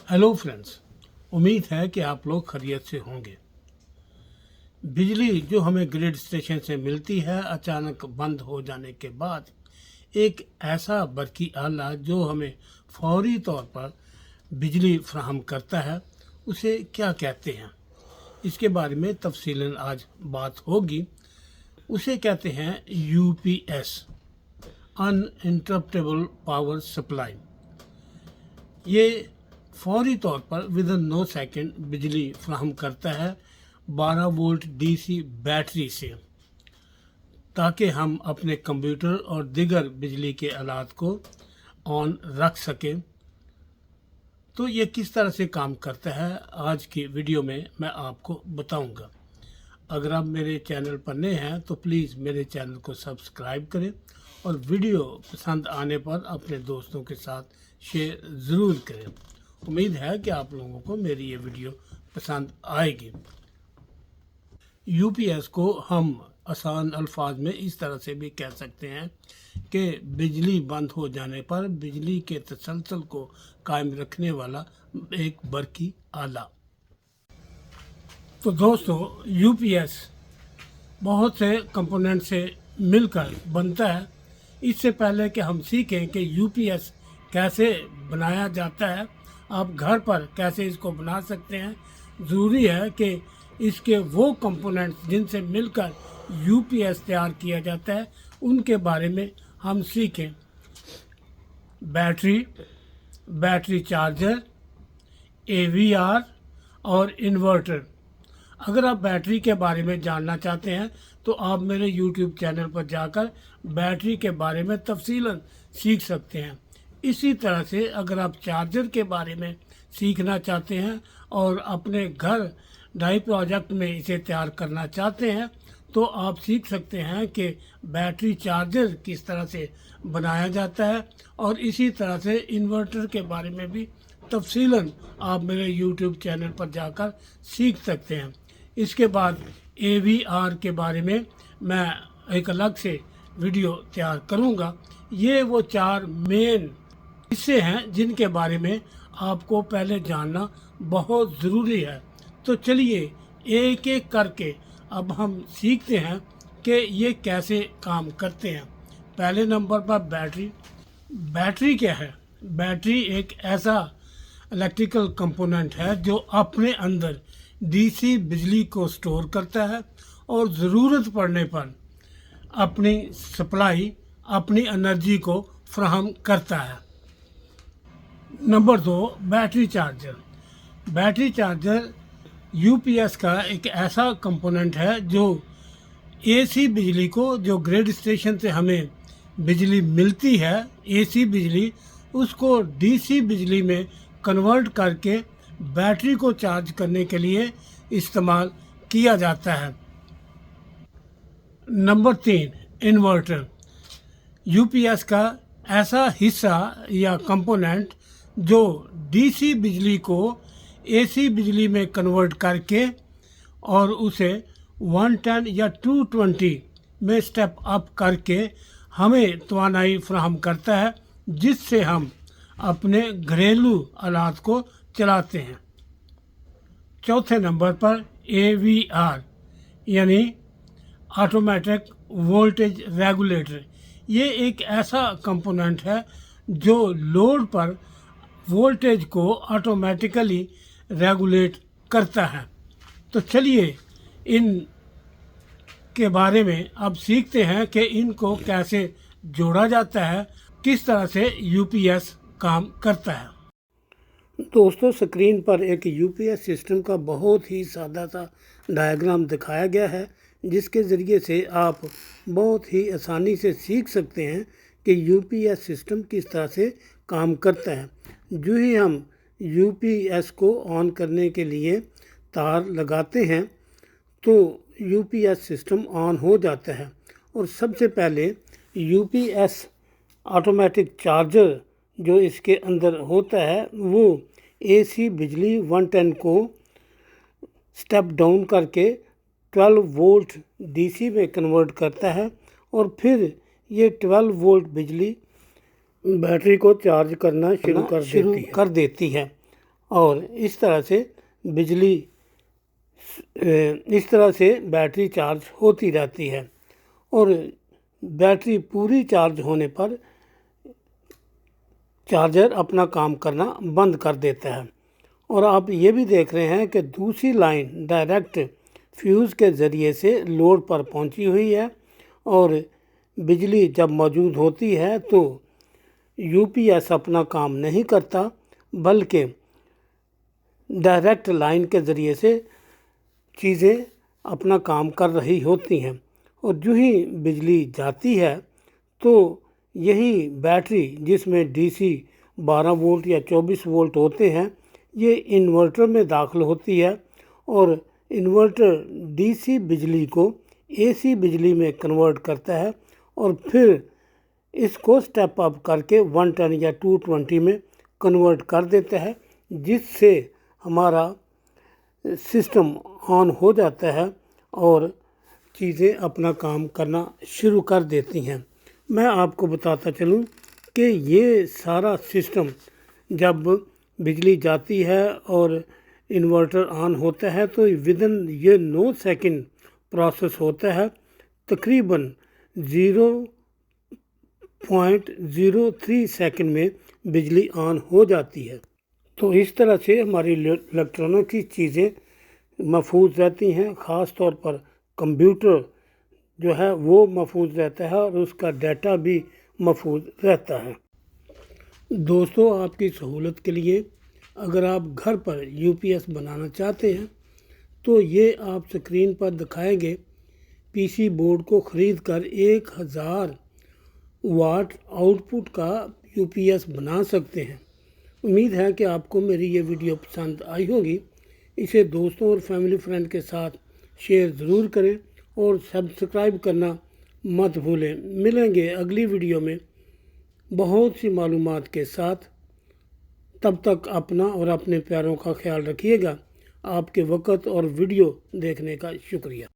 Hello friends, उम्मीद है कि आप लोग खैरियत से होंगे। बिजली जो हमें ग्रिड स्टेशन से मिलती है, अचानक बंद हो जाने के बाद एक ऐसा बरकी आला जो हमें फौरी तौर पर बिजली फराहम करता है, उसे क्या कहते हैं, इसके बारे में तफसीलन आज बात होगी। उसे कहते हैं यूपीएस, अनइंटरप्टेबल पावर सप्लाई। ये फौरी तौर पर विद इन 9 सेकेंड बिजली फराहम करता है 12 वोल्ट डीसी बैटरी से, ताकि हम अपने कंप्यूटर और दीगर बिजली के आलात को ऑन रख सकें। तो ये किस तरह से काम करता है, आज की वीडियो में मैं आपको बताऊंगा। अगर आप मेरे चैनल पर नए हैं तो प्लीज़ मेरे चैनल को सब्सक्राइब करें और वीडियो पसंद आने पर अपने दोस्तों के साथ शेयर ज़रूर करें। उम्मीद है कि आप लोगों को मेरी ये वीडियो पसंद आएगी। यूपीएस को हम आसान अल्फाज में इस तरह से भी कह सकते हैं कि बिजली बंद हो जाने पर बिजली के तसलसल को कायम रखने वाला एक बरकी आला। तो दोस्तों, यूपीएस बहुत से कंपोनेंट से मिलकर बनता है। इससे पहले कि हम सीखें कि यूपीएस कैसे बनाया जाता है, आप घर पर कैसे इसको बना सकते हैं, ज़रूरी है कि इसके वो कंपोनेंट्स जिनसे मिलकर यूपीएस तैयार किया जाता है उनके बारे में हम सीखें। बैटरी चार्जर, एवीआर और इन्वर्टर। अगर आप बैटरी के बारे में जानना चाहते हैं तो आप मेरे YouTube चैनल पर जाकर बैटरी के बारे में तफसीलन सीख सकते हैं। इसी तरह से अगर आप चार्जर के बारे में सीखना चाहते हैं और अपने घर डाई प्रोजेक्ट में इसे तैयार करना चाहते हैं तो आप सीख सकते हैं कि बैटरी चार्जर किस तरह से बनाया जाता है, और इसी तरह से इन्वर्टर के बारे में भी तफसीलन आप मेरे YouTube चैनल पर जाकर सीख सकते हैं। इसके बाद एवीआर के बारे में मैं एक अलग से वीडियो तैयार करूंगा। ये वो 4 मेन हिस्से हैं जिनके बारे में आपको पहले जानना बहुत ज़रूरी है। तो चलिए एक एक करके अब हम सीखते हैं कि ये कैसे काम करते हैं। पहले नंबर पर बैटरी क्या है? बैटरी एक ऐसा इलेक्ट्रिकल कंपोनेंट है जो अपने अंदर डीसी बिजली को स्टोर करता है और ज़रूरत पड़ने पर अपनी सप्लाई, अपनी एनर्जी को फराहम करता है। नंबर 2, बैटरी चार्जर यूपीएस का एक ऐसा कंपोनेंट है जो एसी बिजली को, जो ग्रिड स्टेशन से हमें बिजली मिलती है, एसी बिजली, उसको डीसी बिजली में कन्वर्ट करके बैटरी को चार्ज करने के लिए इस्तेमाल किया जाता है। Number 3, inverter. यूपीएस का ऐसा हिस्सा या कंपोनेंट जो डीसी बिजली को एसी बिजली में कन्वर्ट करके और उसे 110 या 220 में स्टेप अप करके हमें तवानाई फराहम करता है, जिससे हम अपने घरेलू आलात को चलाते हैं। चौथे नंबर पर एवीआर यानी ऑटोमेटिक वोल्टेज रेगुलेटर। ये एक ऐसा कंपोनेंट है जो लोड पर वोल्टेज को ऑटोमेटिकली रेगुलेट करता है। तो चलिए इन के बारे में अब सीखते हैं कि इनको कैसे जोड़ा जाता है, किस तरह से यूपीएस काम करता है। दोस्तों, स्क्रीन पर एक यूपीएस सिस्टम का बहुत ही सादा सा डायग्राम दिखाया गया है, जिसके ज़रिए से आप बहुत ही आसानी से सीख सकते हैं कि यूपीएस सिस्टम किस तरह से काम करता है। जो ही हम यूपीएस को ऑन करने के लिए तार लगाते हैं तो यूपीएस सिस्टम ऑन हो जाता है। और सबसे पहले यूपीएस ऑटोमेटिक चार्जर जो इसके अंदर होता है वो एसी बिजली 110 को स्टेप डाउन करके 12 वोल्ट डीसी में कन्वर्ट करता है, और फिर ये 12 वोल्ट बिजली बैटरी को चार्ज करना शुरू कर देती है। اور اس طرح سے بیٹری چارج ہوتی رہتی ہے، اور بیٹری پوری چارج ہونے پر چارجر اپنا کام کرنا بند کر دیتا ہے۔ اور آپ یہ بھی دیکھ رہے ہیں کہ دوسری لائن ڈائریکٹ فیوز کے ذریعے سے لوڈ پر پہنچی ہوئی ہے، اور بجلی جب موجود ہوتی ہے تو یو پی ایس اپنا کام نہیں کرتا، بلکہ ڈائریکٹ لائن کے ذریعے سے چیزیں اپنا کام کر رہی ہوتی ہیں، اور جو ہی بجلی جاتی ہے تو یہی بیٹری جس میں ڈی سی 12 وولٹ یا 24 وولٹ ہوتے ہیں، یہ انورٹر میں داخل ہوتی ہے، اور انورٹر ڈی سی بجلی کو اے سی بجلی میں کنورٹ کرتا ہے، اور پھر اس کو سٹیپ اپ کر کے 110 یا 220 میں کنورٹ کر دیتا ہے، جس سے ہمارا سسٹم آن ہو جاتا ہے اور چیزیں اپنا کام کرنا شروع کر دیتی ہیں۔ میں آپ کو بتاتا چلوں کہ یہ سارا سسٹم جب بجلی جاتی ہے اور انورٹر آن ہوتا ہے تو ودن یہ 9 سیکنڈ پروسیس ہوتا ہے، تقریباً 0.03 سیکنڈ میں بجلی آن ہو جاتی ہے۔ تو اس طرح سے ہماری الیکٹرانک کی چیزیں محفوظ رہتی ہیں، خاص طور پر کمپیوٹر جو ہے وہ محفوظ رہتا ہے، اور اس کا ڈیٹا بھی محفوظ رہتا ہے۔ دوستو، آپ کی سہولت کے لیے اگر آپ گھر پر یو پی ایس بنانا چاہتے ہیں تو یہ آپ سکرین پر دکھائیں گے پی سی بورڈ کو خرید کر 1000 واٹ آؤٹ پٹ کا یو پی ایس بنا سکتے ہیں۔ امید ہے کہ آپ کو میری یہ ویڈیو پسند آئی ہوگی۔ اسے دوستوں اور فیملی فرینڈ کے ساتھ شیئر ضرور کریں، اور سبسکرائب کرنا مت بھولیں۔ ملیں گے اگلی ویڈیو میں بہت سی معلومات کے ساتھ۔ تب تک اپنا اور اپنے پیاروں کا خیال رکھیے گا۔ آپ کے وقت اور ویڈیو دیکھنے کا شکریہ۔